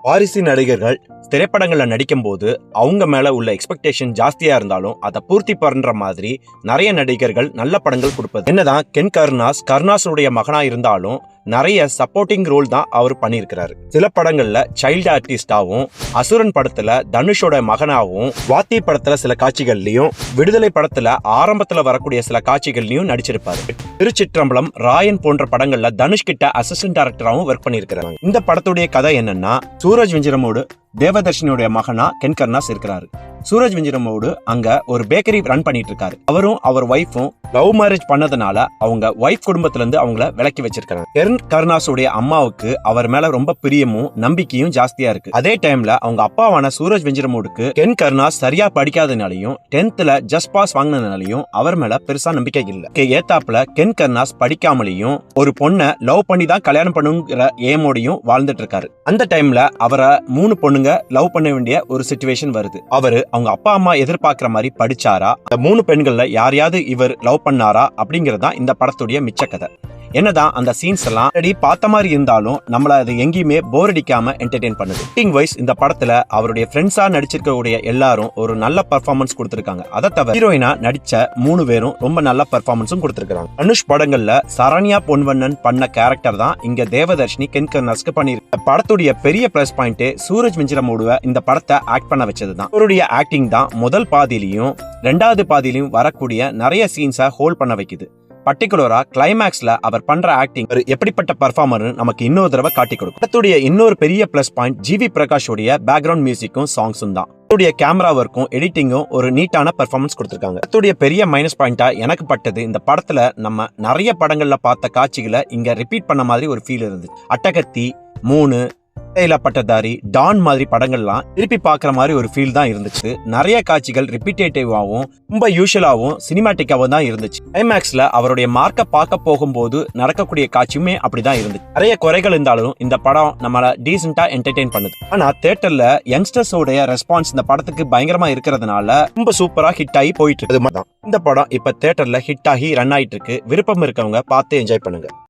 வாரிசு நடிகர்கள் திரைப்படங்கள்ல நடிக்கும் போது அவங்க மேல உள்ள எக்ஸ்பெக்டேஷன் ஜாஸ்தியா இருந்தாலும் அதை பூர்த்தி பண்ற மாதிரி நிறைய நடிகர்கள் நல்ல படங்கள் கொடுப்பது. என்னதான் கென் கருணாஸுடைய மகனா இருந்தாலும் நிறைய சப்போர்ட்டிங் ரோல் தான் அவர் பண்ணியிருக்கிறாரு. சில படங்கள்ல சைல்டு ஆர்டிஸ்டாவும், அசுரன் படத்துல தனுஷோட மகனாகவும், வாத்தி படத்துல சில காட்சிகள்லயும், விடுதலை படத்துல ஆரம்பத்துல வரக்கூடிய சில காட்சிகள்லயும் நடிச்சிருப்பாரு. திருச்சிற்றம்பலம், ராயன் போன்ற படங்கள்ல தனுஷ் கிட்ட அசிஸ்டன்ட் டைரக்டராகவும் ஒர்க் பண்ணியிருக்கிறாங்க. இந்த படத்துடைய கதை என்னன்னா, சூரஜ் வெஞ்சிரமோடு தேவதர்ஷினியோட மகனா கென் கருணாஸ் இருக்கிறாரு. சூரஜ் வெஞ்சிரமோடு அங்க ஒரு பேக்கரி ரன் பண்ணிட்டு இருக்காரு. அவரும் அவர் ஒய்ஃபும் லவ் மேரேஜ் பண்ணதுனால அவங்க ஒய்ஃப் குடும்பத்துல இருந்து அவங்கள விலக்கி வச்சிருக்காங்க. கென் கருணாஸுடைய அம்மாவுக்கு அவர் மேல ரொம்ப பிரியமும் நம்பிக்கையும் ஜாஸ்தியா இருக்கு. அதே டைம்ல அவங்க அப்பாவான சூரஜ் வெஞ்சிரமோடுக்கு கென் கருணாஸ் சரியா படிக்காதனாலையும் 10th ஜஸ்ட் பாஸ் வாங்கினதுனாலையும் அவர் மேல பெருசா நம்பிக்கை இல்ல. ஏத்தாப்புல கென் கருணாஸ் படிக்காமலையும் ஒரு பொண்ணை லவ் பண்ணி தான் கல்யாணம் பண்ணுங்கிற ஏமோடையும் வாழ்ந்துட்டு இருக்காரு. அந்த டைம்ல அவரை 3 பொண்ணுங்க லவ் பண்ண வேண்டிய ஒரு சிச்சுவேஷன் வருது. அவரு அவங்க அப்பா அம்மா எதிர்பார்க்கிற மாதிரி படிச்சாரா, அந்த 3 பெண்கள்ல யாரையாவது இவர் லவ் பண்ணாரா அப்படிங்கறதா இந்த படத்துடைய மிச்ச கதை. என்னதான் அந்த சீன்ஸ் எல்லாம் பார்த்த மாதிரி இருந்தாலும் நம்மள அது எங்கேயுமே போர் அடிக்காம என்டர்டெயின் பண்ணுது. ஆக்டிங் வைஸ் இந்த படத்துல அவருடைய ஃப்ரெண்ட்ஸா நடிச்சிருக்கக்கூடிய எல்லாரும் ஒரு நல்ல பெர்ஃபார்மன்ஸ் கொடுத்திருக்காங்க. அதை தவிர ஹீரோயினா நடிச்ச 3 பேரும் ரொம்ப நல்ல பெர்ஃபார்மன்ஸும் கொடுத்திருக்காங்க. தனுஷ் படங்கள்ல சரண்யா பொன்வண்ணன் பண்ண கேரக்டர் தான் இங்க தேவதர்ஷினி கென் கருணாஸ்க்கு பண்ணிருக்கு. படத்துடைய பெரிய பிளஸ் பாயிண்ட் சூரஜ் வெஞ்சிரமோடுவ இந்த படத்தை ஆக்ட் பண்ண வச்சதுதான். அவருடைய ஆக்டிங் தான் முதல் பாதியிலையும் 2வது பாதியிலையும் வரக்கூடிய நிறைய சீன்ஸை ஹோல்ட் பண்ண வைக்குது. பர்டிகுலரா கிளைமேக்ஸ்ல அவர் பண்ற ஆக்டிங் எப்படிப்பட்ட பர்ஃபார்மர் நமக்கு இன்னொரு தடவை காட்டி கொடுக்கும். படத்துடைய இன்னொரு பெரிய பிளஸ் பாயிண்ட் ஜிவி பிரகாஷோடைய பேக்ரவுண்ட் மியூசிக்கும் சாங்ஸும் தான். அவருடைய கேமரா ஒர்க்கும் எடிட்டிங்கும் ஒரு நீட்டான பெர்ஃபார்மன்ஸ் கொடுத்திருக்காங்க. படத்துடைய பெரிய மைனஸ் பாயிண்டா எனக்கு பட்டது, இந்த படத்துல நம்ம நிறைய படங்கள்ல பார்த்த காட்சிகளை இங்க ரிப்பீட் பண்ண மாதிரி ஒரு ஃபீல் இருந்துச்சு. அட்டகத்தி, 3, பட்டதாரி, டான் மாதிரி படங்கள்லாம் திருப்பி பாக்குற மாதிரி ஒரு ஃபீல் தான் இருந்துச்சு. நிறைய காட்சிகள் ரிப்பீட்டேட்டிவாவும் ரொம்ப யூஷுவலாவும் சினிமாட்டிக்காவும் தான் இருந்துச்சு. கிளைமேக்ஸ்ல அவருடைய மார்க்க பார்க்க போகும்போது நடக்கக்கூடிய காட்சியுமே அப்படிதான் இருந்துச்சு. நிறைய குறைகள் இருந்தாலும் இந்த படம் நம்மள டீசென்ட்டா என்டர்டெயின் பண்ணுது. ஆனா தியேட்டர்ல யங்ஸ்டர்ஸோடைய ரெஸ்பான்ஸ் இந்த படத்துக்கு பயங்கரமா இருக்கிறதுனால ரொம்ப சூப்பரா ஹிட் ஆகி போயிட்டு இருக்கு. இந்த படம் இப்ப தியேட்டர்ல ஹிட் ஆகி ரன் ஆயிட்டு இருக்கு. விருப்பம் இருக்கவங்க பார்த்து என்ஜாய் பண்ணுங்க.